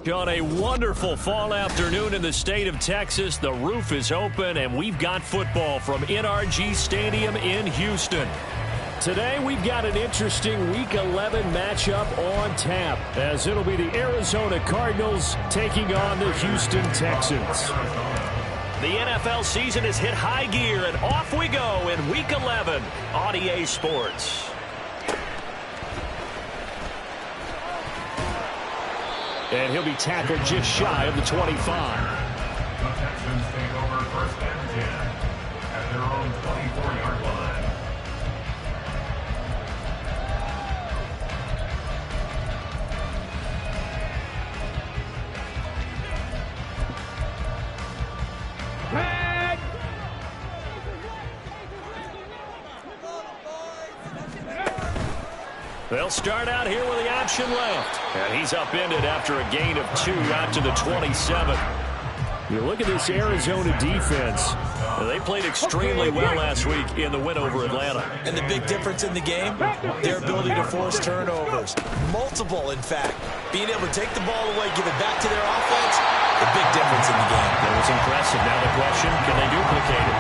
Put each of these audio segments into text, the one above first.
On a wonderful fall afternoon in the state of Texas, the roof is open and we've got football from NRG Stadium in Houston. Today we've got an interesting Week 11 matchup on tap, as it'll be the Arizona Cardinals taking on the Houston Texans. The NFL season has hit high gear, and off we go in Week 11 on EA Sports. And he'll be tackled just shy of the 25. The Texans take over first and 10 at their own 24-yard line. They'll start out here with the option left. And he's upended after a gain of 2 out to the 27. You look at this Arizona defense. They played extremely well last week in the win over Atlanta. And the big difference in the game, their ability to force turnovers. Multiple, in fact. Being able to take the ball away, give it back to their offense, the big difference in the game. That was impressive. Now the question, can they duplicate it?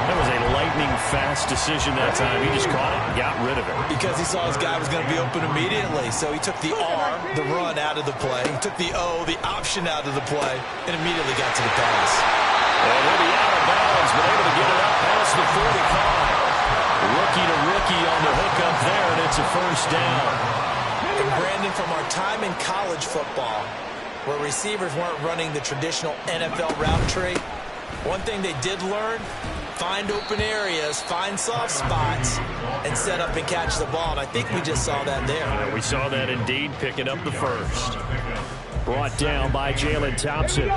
That was a lightning-fast decision that time. He just caught it and got rid of it. Because he saw his guy was going to be open immediately. So he took the R, the run, out of the play. He took the O, the option, out of the play, and immediately got to the pass. And he'll be out of bounds, but able to get it up past the 45. Rookie to rookie on the hook up there, and it's a first down. And Brandon, from our time in college football, where receivers weren't running the traditional NFL route tree, one thing they did learn, find open areas, find soft spots, and set up and catch the ball. And I think we just saw that there. Yeah, we saw that indeed, picking up the first. Brought down by Jalen Thompson.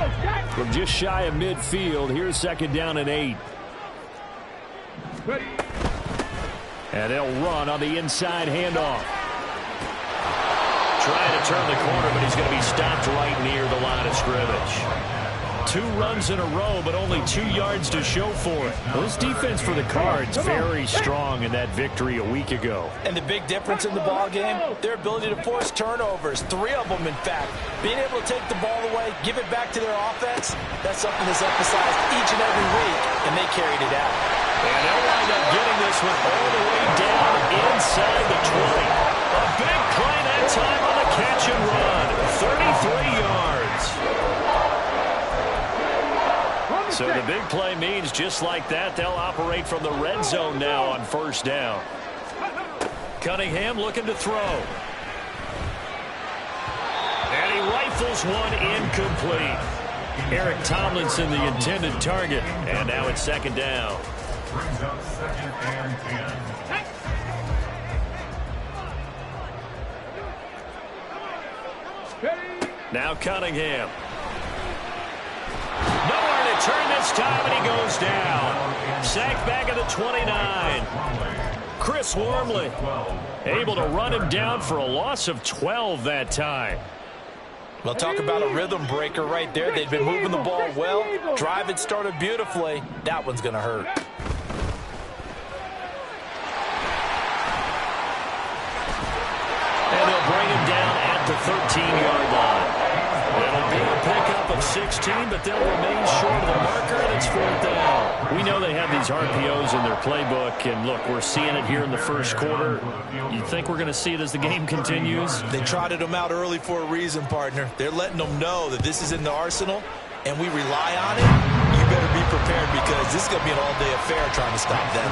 From just shy of midfield, here's second down and 8. And they'll run on the inside handoff. Trying to turn the corner, but he's going to be stopped right near the line of scrimmage. 2 runs in a row, but only 2 yards to show for it. This defense for the Cards very strong in that victory a week ago. And the big difference in the ball game, their ability to force turnovers. 3 of them, in fact. Being able to take the ball away, give it back to their offense, that's something that's emphasized each and every week, and they carried it out. And they'll wind up getting this one all the way down inside the 20. A big play that time on the catch and run. 33 yards. So the big play means just like that, they'll operate from the red zone now on first down. Cunningham looking to throw. And he rifles one incomplete. Eric Tomlinson, the intended target. And now it's second down. Brings up second and 10. Now Cunningham. Nowhere to turn this time, and he goes down. Sacked back at the 29. Chris Wormley able to run him down for a loss of 12 that time. Well, talk about a rhythm breaker right there. They've been moving the ball well. Drive had started beautifully. That one's going to hurt. And they'll bring him down at the 13-yard line. It'll be a pickup of 16, but they'll remain short of the marker, and it's fourth down. We know they have these RPOs in their playbook, and look, we're seeing it here in the first quarter. You think we're going to see it as the game continues? They trotted them out early for a reason, partner. They're letting them know that this is in the arsenal, and we rely on it. You better be prepared, because this is going to be an all-day affair trying to stop them.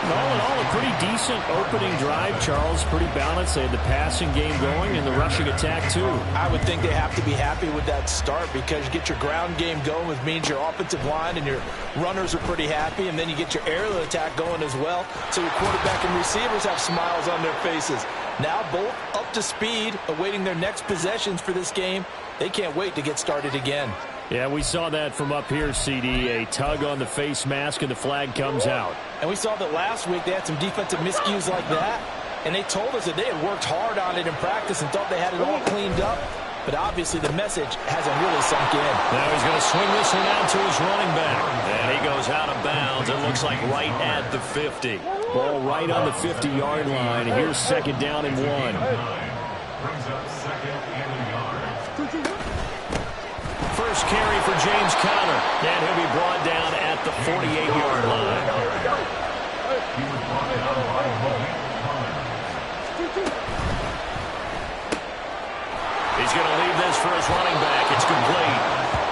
All in all, a pretty decent opening drive, Charles. Pretty balanced. They had the passing game going and the rushing attack, too. I would think they have to be happy with that start, because you get your ground game going, which means your offensive line and your runners are pretty happy, and then you get your aerial attack going as well, so your quarterback and receivers have smiles on their faces. Now both up to speed, awaiting their next possessions for this game. They can't wait to get started again. Yeah, we saw that from up here, CD. A tug on the face mask, and the flag comes out. And we saw that last week they had some defensive miscues like that, and they told us that they had worked hard on it in practice and thought they had it all cleaned up. But obviously the message hasn't really sunk in. Now he's going to swing this one out to his running back. And he goes out of bounds. It looks like right at the 50. Ball right on the 50-yard line. Here's second down and 1. Brings up second and a yard. First carry for James Conner, and he'll be brought down at the 48-yard line. He was brought down by Malik Collins. He's going to leave this for his running back. It's complete.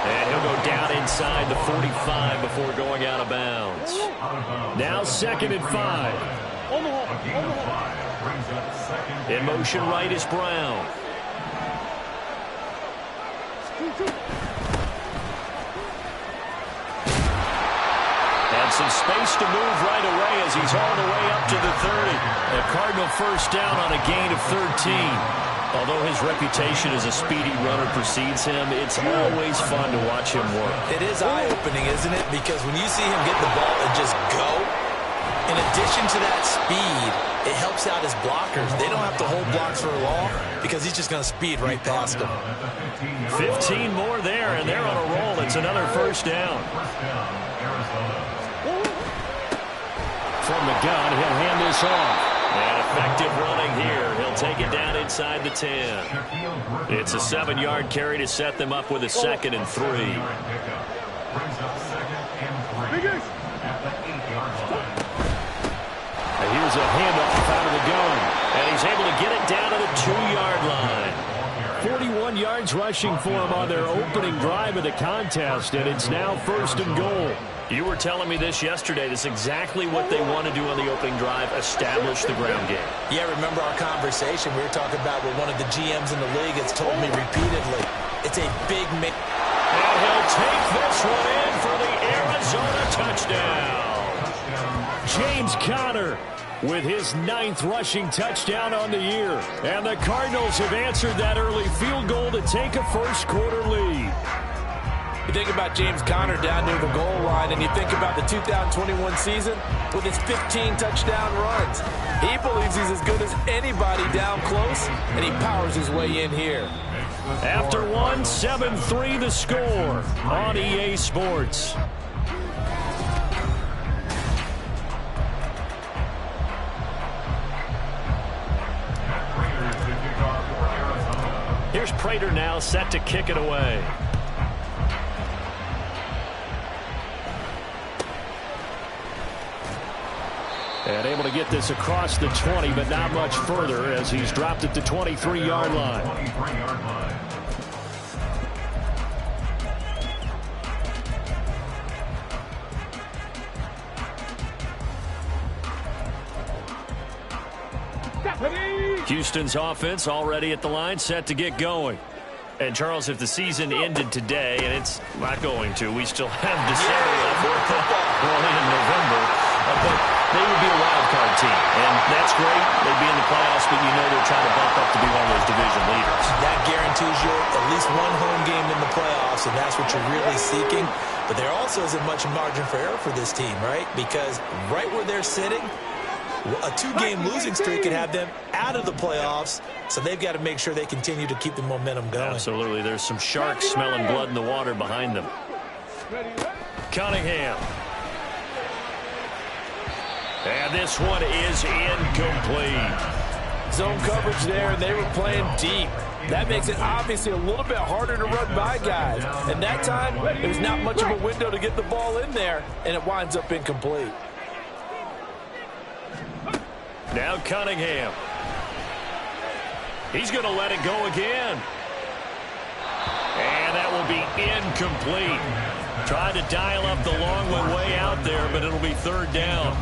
And he'll go down inside the 45 before going out of bounds. Now 2nd and 5. A gain of 5 brings up second. In motion right is Brown. And some space to move right away as he's all the way up to the 30. A Cardinal first down on a gain of 13. Although his reputation as a speedy runner precedes him, it's always fun to watch him work. It is eye-opening, isn't it? Because when you see him get the ball and just go, in addition to that speed, it helps out his blockers. They don't have to hold blocks for long because he's just going to speed right past them. 15 more there, and they're on a roll. It's another first down. From the gun, he'll hand this off. And effective running here. He'll take it down inside the 10. It's a 7-yard carry to set them up with a 2nd and 3. Brings up second and 3 at the 8-yard line. And here's a handoff out of the gun. And he's able to get it down to the 2-yard line. 41 yards rushing for him on their opening drive of the contest, and it's now 1st and goal. You were telling me this yesterday. This is exactly what they want to do on the opening drive, establish the ground game. Yeah, remember our conversation we were talking about what one of the GMs in the league has told me repeatedly. It's a big mix. And he'll take this one in for the Arizona touchdown. James Conner with his 9th rushing touchdown on the year. And the Cardinals have answered that early field goal to take a first-quarter lead. You think about James Conner down near the goal line, and you think about the 2021 season with his 15 touchdown runs. He believes he's as good as anybody down close, and he powers his way in here. After one, 7-3 the score on EA Sports. Here's Prater now set to kick it away. And able to get this across the 20, but not much further as he's dropped it to 23-yard line. 23-yard line. Houston's offense already at the line, set to get going. And, Charles, if the season ended today, and it's not going to, we still have December left, early in November, but they would be a wild card team. And that's great. They'd be in the playoffs, but you know they're trying to bump up to be one of those division leaders. That guarantees you at least one home game in the playoffs, and that's what you're really seeking. But there also isn't much margin for error for this team, right? Because right where they're sitting, a 2-game losing streak could have them out of the playoffs, so they've got to make sure they continue to keep the momentum going. Absolutely. There's some sharks smelling blood in the water behind them. Cunningham. And this one is incomplete. Zone coverage there, and they were playing deep. That makes it obviously a little bit harder to run by guys. And that time, there's not much of a window to get the ball in there, and it winds up incomplete. Now Cunningham. He's going to let it go again. And that will be incomplete. Tried to dial up the long one way out there, but it'll be 3rd down.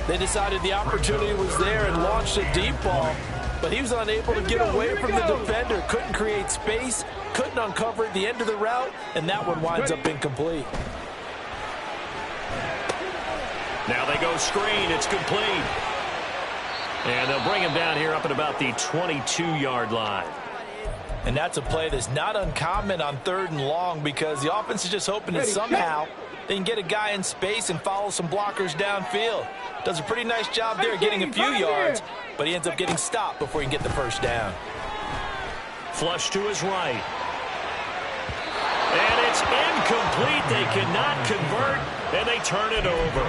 They decided the opportunity was there and launched a deep ball, but he was unable to get away from the defender. Couldn't create space, couldn't uncover at the end of the route, and that one winds up incomplete. Now they go screen. It's complete. And they'll bring him down here up at about the 22-yard line. And that's a play that's not uncommon on 3rd and long because the offense is just hoping that somehow they can get a guy in space and follow some blockers downfield. Does a pretty nice job there getting a few yards, but he ends up getting stopped before he can get the first down. Flush to his right. And it's incomplete. They cannot convert, and they turn it over.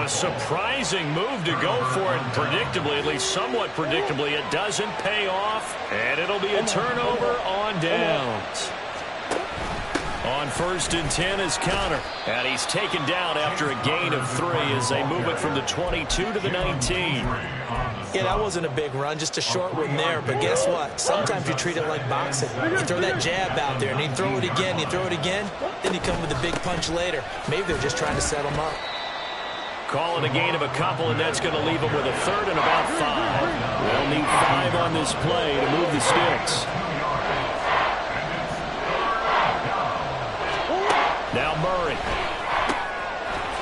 A surprising move to go for it. Predictably, at least somewhat predictably, it doesn't pay off, and it'll be a turnover on downs. On 1st and 10 is Connor. And he's taken down after a gain of 3 as they move it from the 22 to the 19. Yeah, that wasn't a big run, just a short one there. But guess what? Sometimes you treat it like boxing. You throw that jab out there, and you throw it again, then you come with a big punch later. Maybe they're just trying to set him up. Call it a gain of a couple, and that's going to leave them with a 3rd and about 5. They'll need 5 on this play to move the sticks. Now Murray.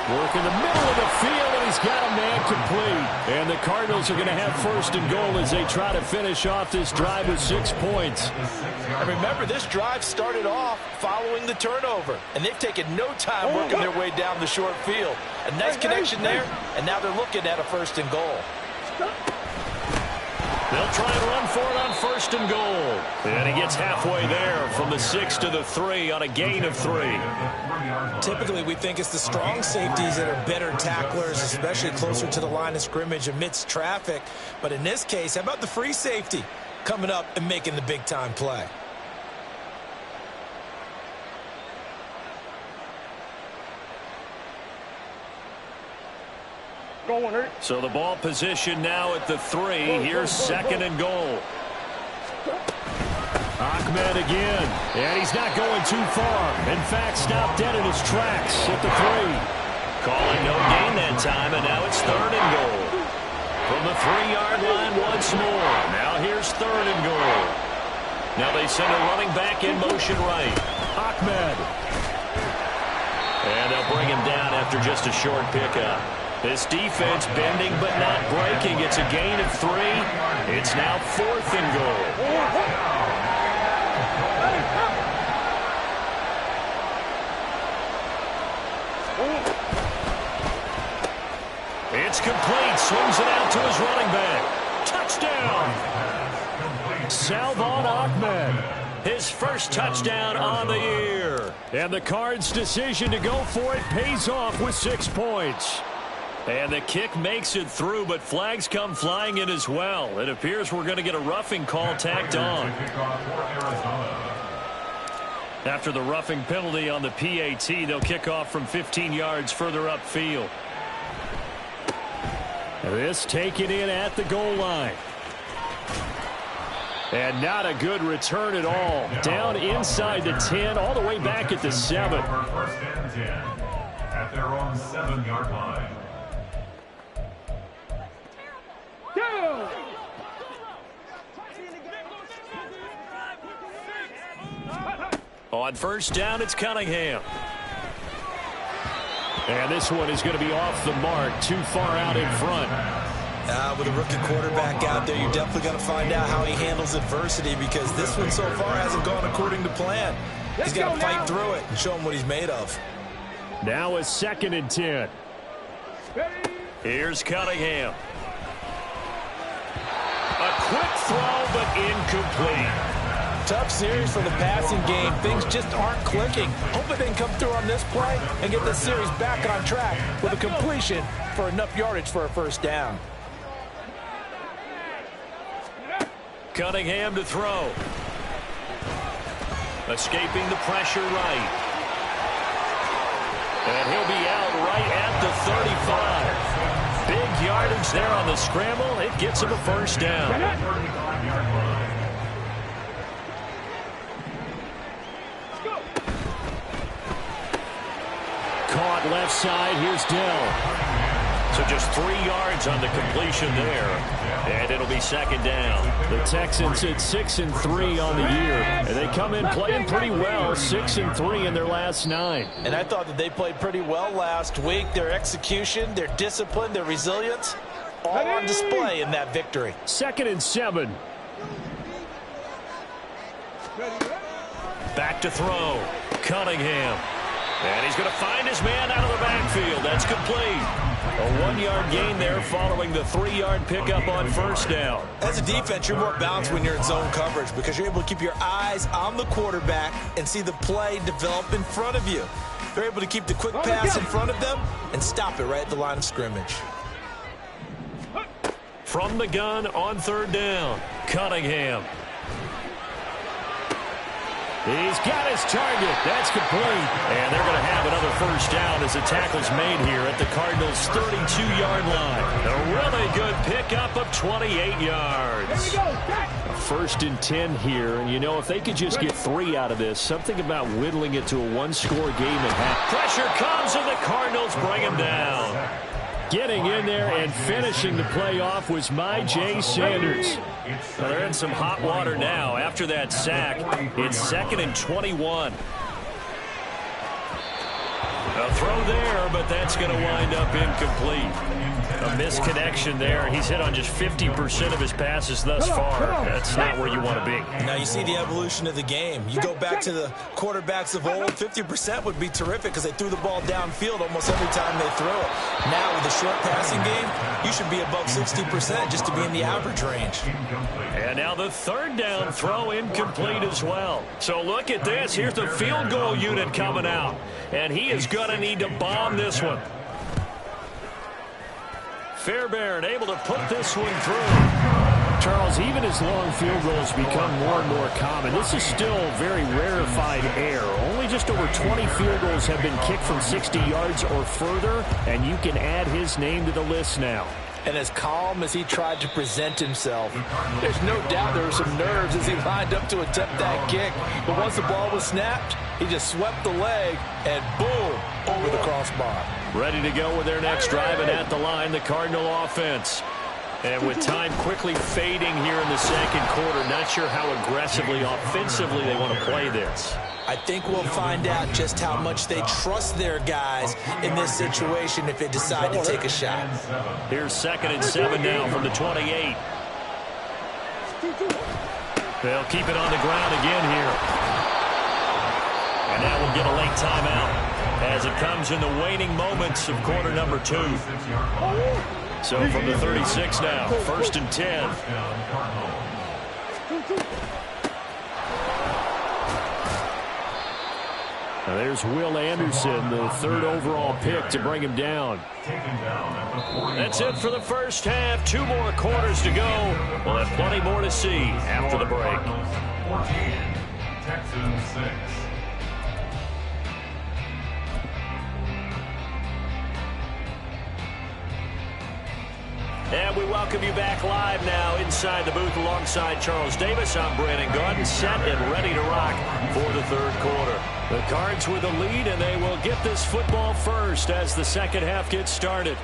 Work in the middle of the field, and he's got a man complete. And the Cardinals are going to have 1st and goal as they try to finish off this drive with 6 points. And remember, this drive started off following the turnover. And they've taken no time working their way down the short field. A nice connection there, and now they're looking at a 1st and goal. They'll try and run for it on 1st and goal. And he gets halfway there from the 6 to the 3 on a gain of 3. Typically, we think it's the strong safeties that are better tacklers, especially closer to the line of scrimmage amidst traffic. But in this case, how about the free safety coming up and making the big-time play? So the ball position now at the 3. Here's 2nd and goal. Ahmed again. And he's not going too far. In fact, stopped dead in his tracks at the 3. Calling no gain that time, and now it's 3rd and goal. From the 3-yard line once more. Now here's 3rd and goal. Now they send a running back in motion right. Ahmed. And they'll bring him down after just a short pickup. This defense bending but not breaking. It's a gain of 3. It's now 4th and goal. It's complete. Swings it out to his running back. Touchdown. Salvon Ahmed. His first touchdown on the year. And the Cards' decision to go for it pays off with 6 points. And the kick makes it through, but flags come flying in as well. It appears we're going to get a roughing call tacked on. After the roughing penalty on the PAT, they'll kick off from 15 yards further upfield. This taken in at the goal line. And not a good return at all. Down inside the 10, all the way back at the 7. First and 10 at their own 7-yard line. On 1st down, it's Cunningham. And this one is going to be off the mark, too far out in front. With a rookie quarterback out there, you're definitely going to find out how he handles adversity, because this one so far hasn't gone according to plan. He's got to fight through it and show him what he's made of. Now a 2nd and 10. Here's Cunningham. A quick throw, but incomplete. Tough series for the passing game. Things just aren't clicking. Hoping they can come through on this play and get this series back on track with a completion for enough yardage for a 1st down. Cunningham to throw. Escaping the pressure right. And he'll be out right at the 35. Big yardage there on the scramble. It gets him a 1st down. Caught left side. Here's Dell. So just 3 yards on the completion there. And it'll be 2nd down. The Texans at 6-3 on the year. And they come in playing pretty well. 6-3 in their last 9. And I thought that they played pretty well last week. Their execution, their discipline, their resilience, all on display in that victory. 2nd and 7. Back to throw. Cunningham. And he's going to find his man out of the backfield. That's complete. A 1-yard gain there following the 3-yard pickup on first down. As a defense, you're more balanced when you're in zone coverage because you're able to keep your eyes on the quarterback and see the play develop in front of you. They're able to keep the quick pass in front of them and stop it right at the line of scrimmage. From the gun on third down, Cunningham. He's got his target. That's complete. And they're going to have another first down as the tackle's made here at the Cardinals' 32-yard line. A really good pickup of 28 yards. First and 10 here. And, you know, if they could just get 3 out of this, something about whittling it to a 1-score game at half. Pressure comes, and the Cardinals bring him down. Getting in there and finishing the play off was J. Sanders. Well, they're in some hot water now. After that sack, it's 2nd and 21. A throw there, but that's going to wind up incomplete. A misconnection there. He's hit on just 50% of his passes thus far. That's not where you want to be. Now you see the evolution of the game. You go back to the quarterbacks of old, 50% would be terrific because they threw the ball downfield almost every time they throw it. Now with the short passing game, you should be above 60% just to be in the average range. And now the third down throw incomplete as well. So look at this. Here's the field goal unit coming out. And he is going to need to bomb this one. Fairbairn able to put this one through. Charles, even as long field goals become more and more common, this is still very rarefied air. Only just over 20 field goals have been kicked from 60 yards or further, and you can add his name to the list now. And as calm as he tried to present himself, there's no doubt there were some nerves as he lined up to attempt that kick. But once the ball was snapped, he just swept the leg and boom, over the crossbar. Ready to go with their next drive, and at the line, the Cardinal offense. And with time quickly fading here in the second quarter, not sure how aggressively, offensively they want to play this. I think we'll find out just how much they trust their guys in this situation if they decide to take a shot. Here's 2nd and 7 now from the 28. They'll keep it on the ground again here. And now we'll get a late timeout as it comes in the waning moments of quarter number 2. So from the 36 now, 1st and 10. Now there's Will Anderson, the 3rd overall pick to bring him down. That's it for the first half. 2 more quarters to go. We'll have plenty more to see after the break. 14, Texans 6. And we welcome you back live now inside the booth alongside Charles Davis. I'm Brandon Garden, set and ready to rock for the 3rd quarter. The Cards with the lead, and they will get this football first as the second half gets started.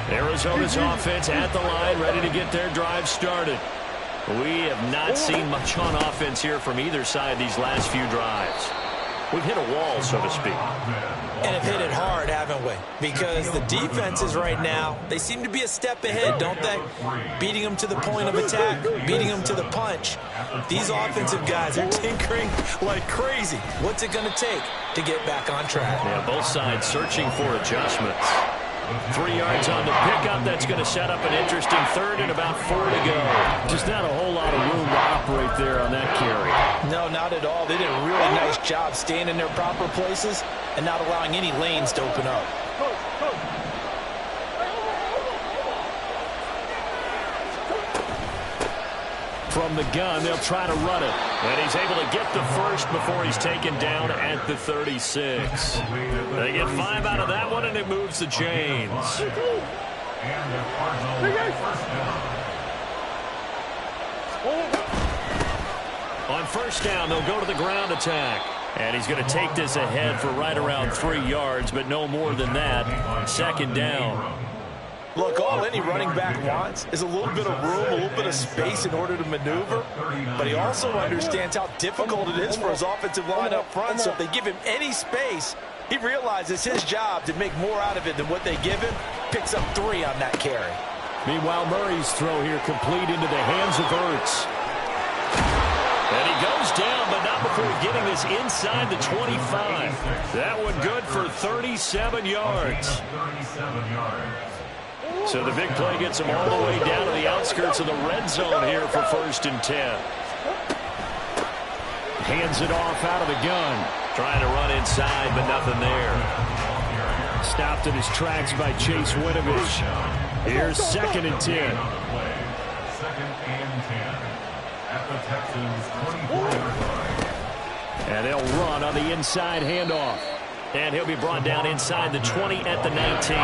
Arizona's offense at the line, ready to get their drive started. We have not seen much on offense here from either side these last few drives. We've hit a wall, so to speak. And have hit it hard, haven't we? Because the defenses right now, they seem to be a step ahead, don't they? Beating them to the point of attack, beating them to the punch. These offensive guys are tinkering like crazy. What's it going to take to get back on track? Yeah, both sides searching for adjustments. 3 yards on the pickup. That's going to set up an interesting 3rd and about 4 to go. Just not a whole lot of room to operate there on that carry. No, not at all. They did a really nice job staying in their proper places and not allowing any lanes to open up. From the gun, they'll try to run it. And he's able to get the first before he's taken down at the 36. They get 5 out of that one, and it moves to James. On first down, they'll go to the ground attack. And he's going to take this ahead for right around 3 yards, but no more than that. 2nd down. Look, all any running back wants is a little bit of room, a little bit of space in order to maneuver. But he also understands how difficult it is for his offensive line up front. So if they give him any space, he realizes his job to make more out of it than what they give him. Picks up 3 on that carry. Meanwhile, Murray's throw here complete into the hands of Ertz. And he goes down, but not before getting this inside the 25. That one good for 37 yards. So the big play gets him all the way down to the outskirts of the red zone here for 1st and 10. Hands it off out of the gun. Trying to run inside, but nothing there. Stopped in his tracks by Chase Winovich. Here's 2nd and 10. 2nd and 10 at the Texans' 24-yard line. And they'll run on the inside handoff. And he'll be brought down inside the 20 at the 19.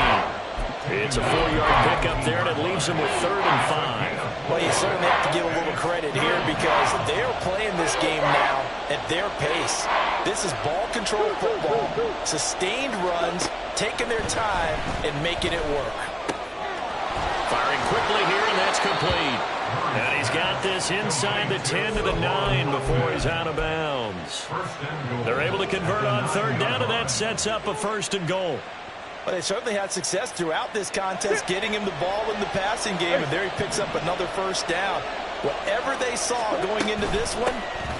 It's a 4-yard pickup there, and it leaves him with 3rd and 5. Well, you certainly have to give a little credit here because they're playing this game now at their pace. This is ball control football, sustained runs, taking their time, and making it work. Firing quickly here, and that's complete. And he's got this inside the 10 to the 9 before he's out of bounds. They're able to convert on 3rd down, and that sets up a 1st and goal. But they certainly had success throughout this contest, getting him the ball in the passing game, and there he picks up another 1st down. Whatever they saw going into this one,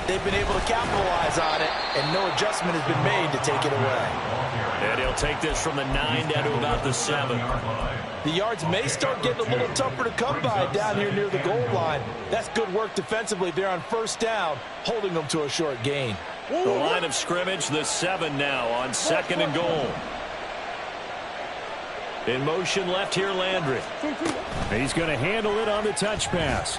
they've been able to capitalize on it, and no adjustment has been made to take it away. And he'll take this from the 9 down to about the 7. The yards may start getting a little tougher to come by down here near the goal line. That's good work defensively there on 1st down, holding them to a short gain. The line of scrimmage, the 7 now on 2nd and goal. In motion left here, Landry. He's going to handle it on the touch pass.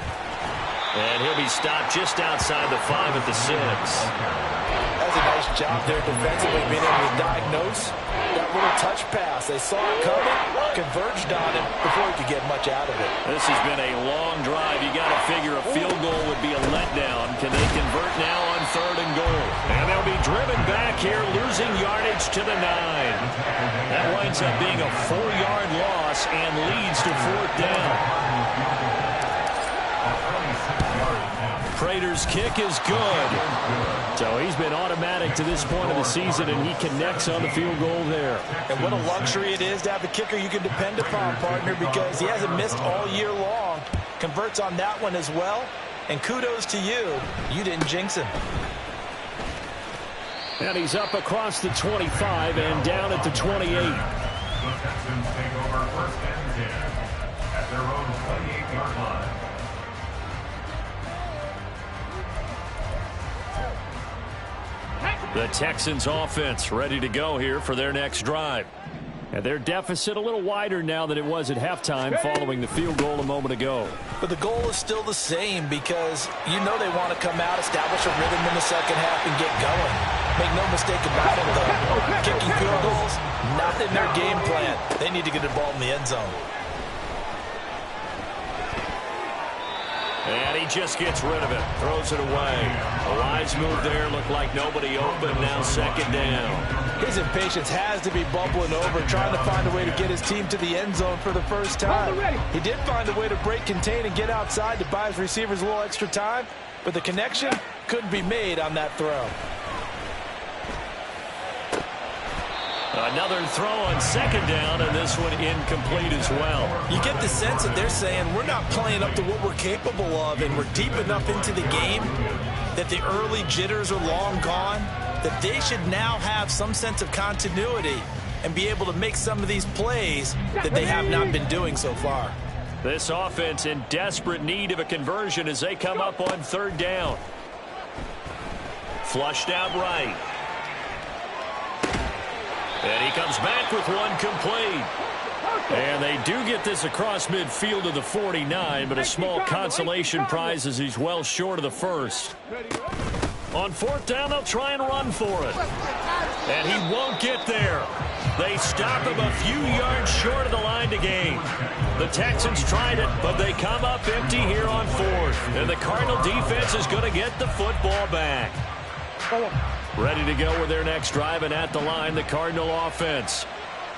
And he'll be stopped just outside the 5 at the 6. That's a nice job there defensively, being able to diagnose that little touch pass. They saw it coming, converged on it before he could get much out of it. This has been a long drive. You got to figure a field goal would be a letdown. Can they convert now on 3rd and goal? And they'll be driven back here, losing yardage to the 9. That winds up being a 4-yard loss and leads to 4th down. Prater's kick is good. So he's been automatic to this point of the season, and he connects on the field goal there. And what a luxury it is to have a kicker you can depend upon, partner, because he hasn't missed all year long. Converts on that one as well. And kudos to you. You didn't jinx him. And he's up across the 25 and down at the 28. The Texans take over 1st and 10 at their own 28-yard line. The Texans offense ready to go here for their next drive. And their deficit a little wider now than it was at halftime following the field goal a moment ago. But the goal is still the same because you know they want to come out, establish a rhythm in the second half, and get going. Make no mistake about it, though. Kicking field goals, not in their game plan. They need to get the ball in the end zone. And he just gets rid of it, throws it away. A wise move there, looked like nobody open, now 2nd down. His impatience has to be bubbling over, trying to find a way to get his team to the end zone for the first time. He did find a way to break, contain, and get outside to buy his receivers a little extra time, but the connection couldn't be made on that throw. Another throw on 2nd down, and this one incomplete as well. You get the sense that they're saying we're not playing up to what we're capable of, and we're deep enough into the game that the early jitters are long gone, that they should now have some sense of continuity and be able to make some of these plays that they have not been doing so far. This offense in desperate need of a conversion as they come up on 3rd down. Flushed out right. And he comes back with one complete. And they do get this across midfield to the 49, but a small consolation prize as he's well short of the 1st. On 4th down, they'll try and run for it. And he won't get there. They stop him a few yards short of the line to gain. The Texans tried it, but they come up empty here on 4th. And the Cardinal defense is going to get the football back. Ready to go with their next drive, and at the line, the Cardinal offense.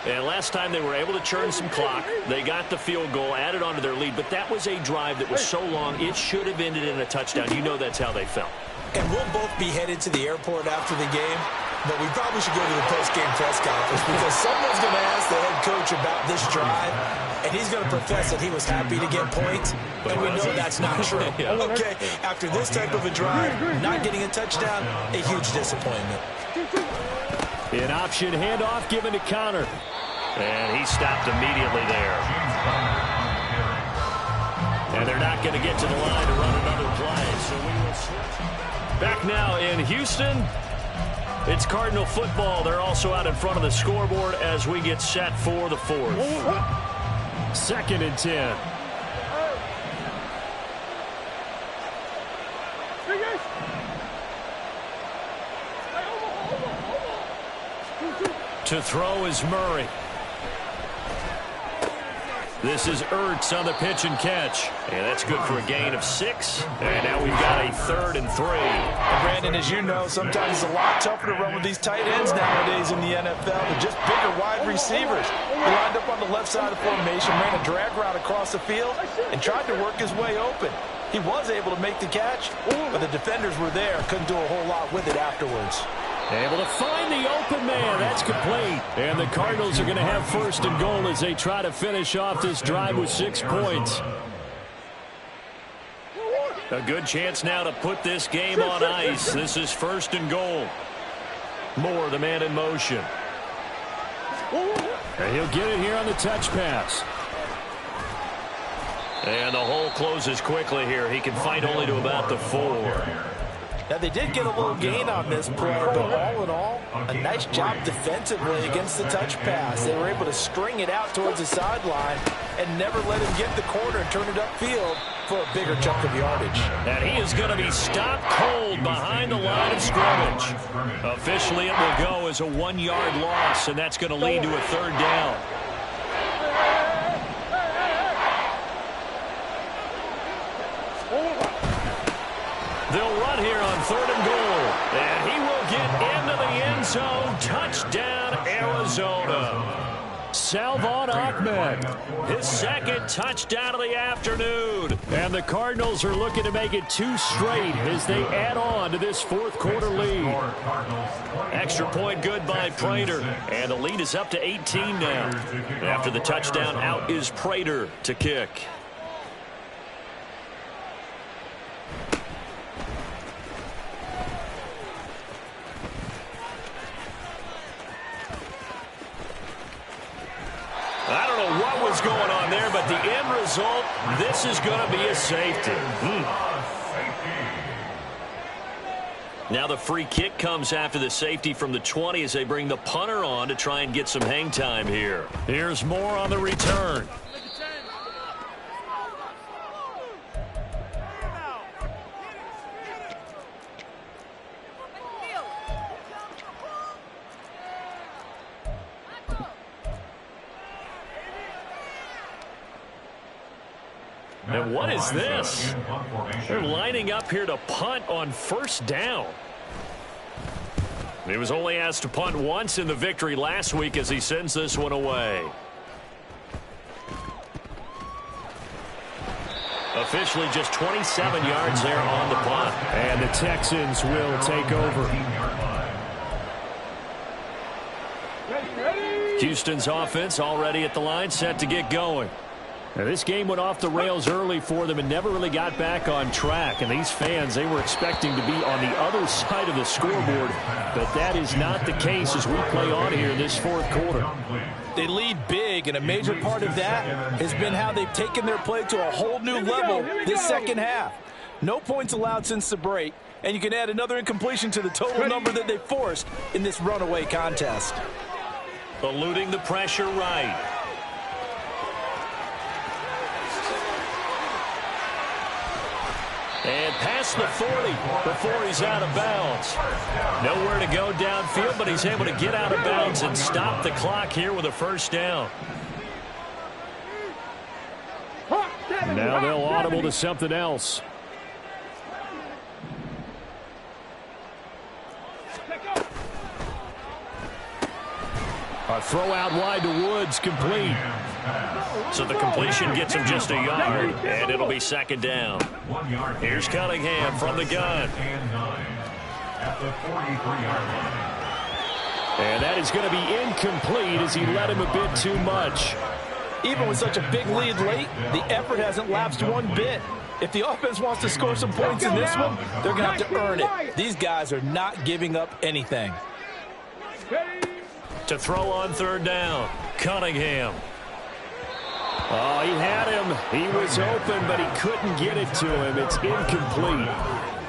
And last time they were able to churn some clock. They got the field goal, added on to their lead, but that was a drive that was so long, it should have ended in a touchdown. You know that's how they felt. And we'll both be headed to the airport after the game. But we probably should go to the post-game press conference because someone's going to ask the head coach about this drive, and he's going to profess that he was happy to get points, and we know that's not true. Okay, after this type of a drive, not getting a touchdown, a huge disappointment. An option handoff given to Connor. And he stopped immediately there. And they're not going to get to the line to run another play. So we will switch. Back now in Houston. It's Cardinal football. They're also out in front of the scoreboard as we get set for the fourth. 2nd and 10. To throw is Murray. This is Ertz on the pitch and catch. And that's good for a gain of 6. And now we've got a 3rd and 3. And Brandon, as you know, sometimes it's a lot tougher to run with these tight ends nowadays in the NFL. They're just bigger wide receivers. He lined up on the left side of formation, ran a drag route across the field, and tried to work his way open. He was able to make the catch, but the defenders were there. Couldn't do a whole lot with it afterwards. Able to find the open man. That's complete. And the Cardinals are going to have 1st and goal as they try to finish off this drive with 6 points. A good chance now to put this game on ice. This is 1st and goal. Moore, the man in motion. And he'll get it here on the touch pass. And the hole closes quickly here. He can fight only to about the 4. Now, they did get a little gain on this play, but all in all, a nice job defensively against the touch pass. They were able to string it out towards the sideline and never let him get the corner and turn it upfield for a bigger chunk of yardage. And he is going to be stopped cold behind the line of scrimmage. Officially, it will go as a 1-yard loss, and that's going to lead to a 3rd down. They'll run here on 3rd and goal. And he will get into the end zone. Touchdown, Arizona. Salvon Ahmed, his 2nd touchdown of the afternoon. And the Cardinals are looking to make it 2 straight as they add on to this 4th quarter lead. Extra point good by Prater. And the lead is up to 18 now. After the touchdown, out is Prater to kick. I don't know what was going on there, but the end result, this is going to be a safety. Now the free kick comes after the safety from the 20 as they bring the punter on to try and get some hang time here. Here's Moore on the return. And what is this? They're lining up here to punt on 1st down. He was only asked to punt once in the victory last week as he sends this one away. Officially just 27 yards there on the punt. And the Texans will take over. Houston's offense already at the line, set to get going. Now, this game went off the rails early for them and never really got back on track. And these fans, they were expecting to be on the other side of the scoreboard. But that is not the case as we play on here in this 4th quarter. They lead big, and a major part of that has been how they've taken their play to a whole new level this 2nd half. No points allowed since the break, and you can add another incompletion to the total number that they forced in this runaway contest. Eluding the pressure right. And past the 40 before he's out of bounds. Nowhere to go downfield, but he's able to get out of bounds and stop the clock here with a 1st down. Now they'll audible to something else. A throw out wide to Woods, complete. So the completion gets him just a yard, and it'll be 2nd down. Here's Cunningham from the gun. At the 43-yard line. And that is going to be incomplete as he led him a bit too much. Even with such a big lead late, the effort hasn't lapsed one bit. If the offense wants to score some points in this one, they're going to have to earn it. These guys are not giving up anything. To throw on third down, Cunningham. Oh, he had him. He was open, but he couldn't get it to him. It's incomplete.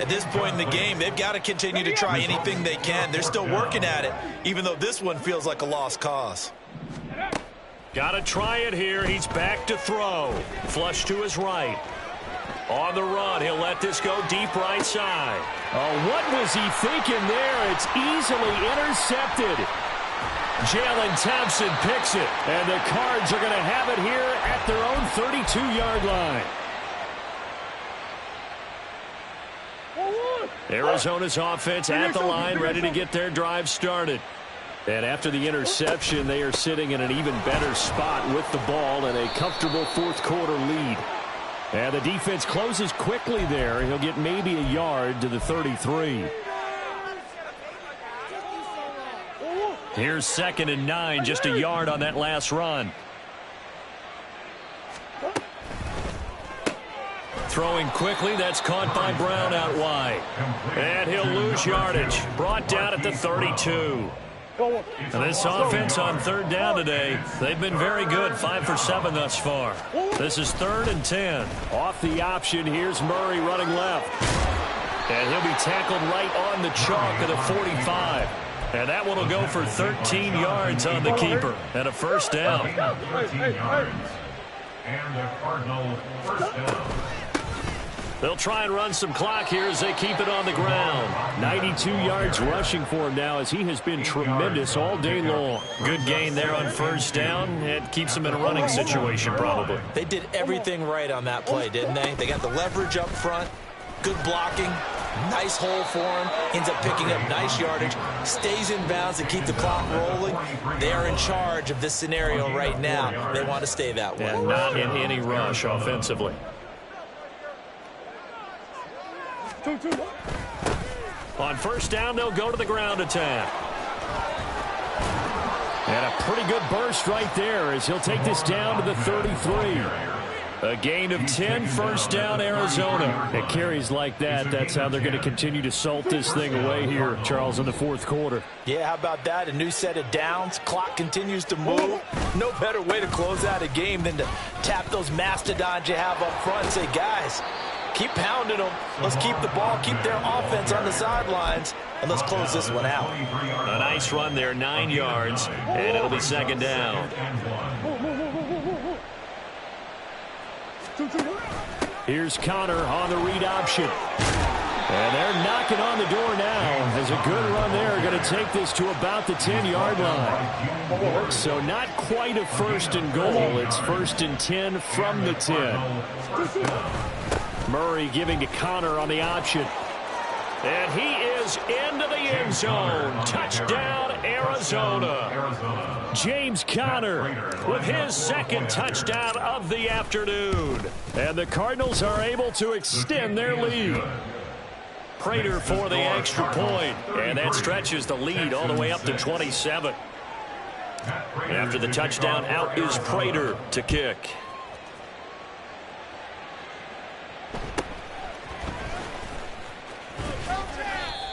At this point in the game, they've got to continue to try anything they can. They're still working at it, even though this one feels like a lost cause. Got to try it here. He's back to throw. Flush to his right. On the run, he'll let this go deep right side. Oh, what was he thinking there? It's easily intercepted. Jalen Thompson picks it, and the Cards are going to have it here at their own 32-yard line. Arizona's offense at the line, ready to get their drive started. And after the interception, they are sitting in an even better spot with the ball and a comfortable fourth-quarter lead. And the defense closes quickly there. He'll get maybe a yard to the 33. Here's 2nd and 9, just a yard on that last run. Throwing quickly, that's caught by Brown out wide. And he'll lose yardage. Brought down at the 32. And this offense on third down today, they've been very good, 5 for 7 thus far. This is 3rd and 10. Off the option, here's Murray running left. And he'll be tackled right on the chalk of the 45. And that one will go for 13 yards on the keeper and a first down. 13 yards. And the Cardinals first down. They'll try and run some clock here as they keep it on the ground. 92 yards rushing for him now as he has been tremendous all day long. Good gain there on first down. It keeps him in a running situation probably. They did everything right on that play, didn't they? They got the leverage up front, good blocking, nice hole for him, ends up picking up nice yardage, stays in bounds to keep the clock rolling. They are in charge of this scenario right now. They want to stay that way. And not in any rush offensively. On first down, they'll go to the ground attack. And a pretty good burst right there as he'll take this down to the 33. A gain of 10, first down, Arizona. It carries like that. That's how they're going to continue to salt this thing away here, Charles, in the fourth quarter. Yeah, how about that? A new set of downs. Clock continues to move. No better way to close out a game than to tap those mastodons you have up front and say, guys, keep pounding them. Let's keep the ball, keep their offense on the sidelines, and let's close this one out. A nice run there, 9 yards, and it'll be second down. Here's Connor on the read option. And they're knocking on the door now. As a good run there, going to take this to about the 10-yard line. So not quite a first and goal. It's 1st and 10 from the 10. Murray giving to Connor on the option. And he is into the end zone. Touchdown, Arizona. James Conner with his 2nd touchdown of the afternoon. And the Cardinals are able to extend their lead. Prater for the extra point. And that stretches the lead all the way up to 27. After the touchdown, out is Prater to kick.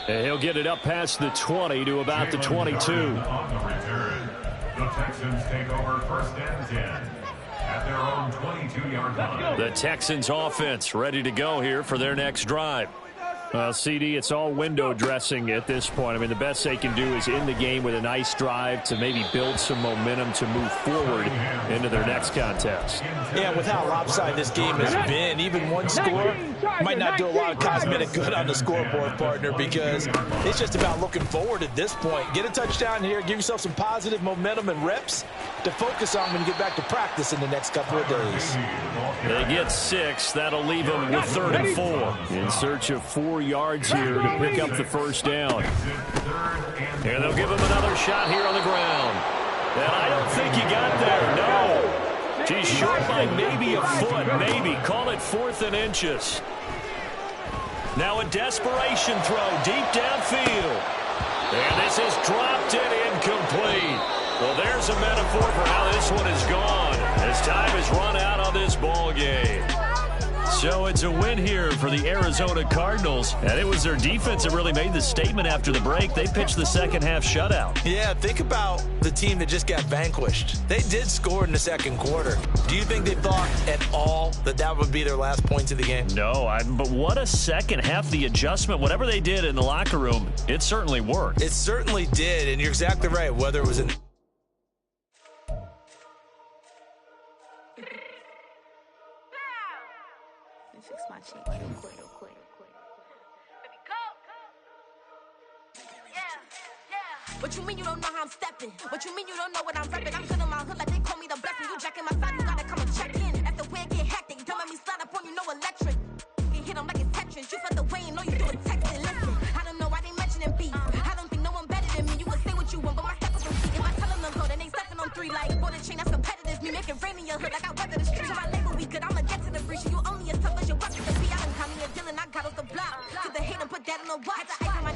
And he'll get it up past the 20 to about the 22. On the return, the Texans take over 1st and 10 at their own 22-yard line. The Texans offense ready to go here for their next drive. CD, it's all window dressing at this point. I mean, the best they can do is end the game with a nice drive to maybe build some momentum to move forward into their next contest. Yeah, with how lopsided this game has been, even one score might not do a lot of cosmetic good on the scoreboard, partner, because it's just about looking forward at this point. Get a touchdown here, give yourself some positive momentum and reps to focus on when you get back to practice in the next couple of days. They get 6. That'll leave them with 3rd and 4. In search of 4 yards here to pick up the first down. And they'll give him another shot here on the ground. And I don't think he got there. No. He's short by maybe a foot, maybe. Call it 4th and inches. Now a desperation throw deep downfield. And this is dropped and incomplete. Well, there's a metaphor for how this one is gone as time has run out on this ball game. So it's a win here for the Arizona Cardinals, and it was their defense that really made the statement after the break. They pitched the second half shutout. Yeah, think about the team that just got vanquished. They did score in the second quarter. Do you think they thought at all that that would be their last points of the game? No, but what a second half. The adjustment, whatever they did in the locker room, it certainly worked. It certainly did, and you're exactly right. Whether it was in fix my cheek real quick. What you mean you don't know how I'm stepping? What you mean you don't know what I'm repping? I'm feeling my hood like they call me the blessing. You jacking my side, you gotta come and check in. After where it get hectic, don't let me slide up on you, no electric. You hit them like it's Tetris. You felt the way and know you do it texting. Listen, I don't know why they mentioning beef. I don't think no one better than me. You can say what you want, but my step is on feet. If I tell them to go, then they stepping on 3 like for the chain. That's competitive. Me make it rain in your hood like I weather the streets. So my label we good, I'ma get to the breach. You only as tough as your bucket to be. I don't count me a deal and I got off the block. Cause the hate and put that on the watch. Had to ice on my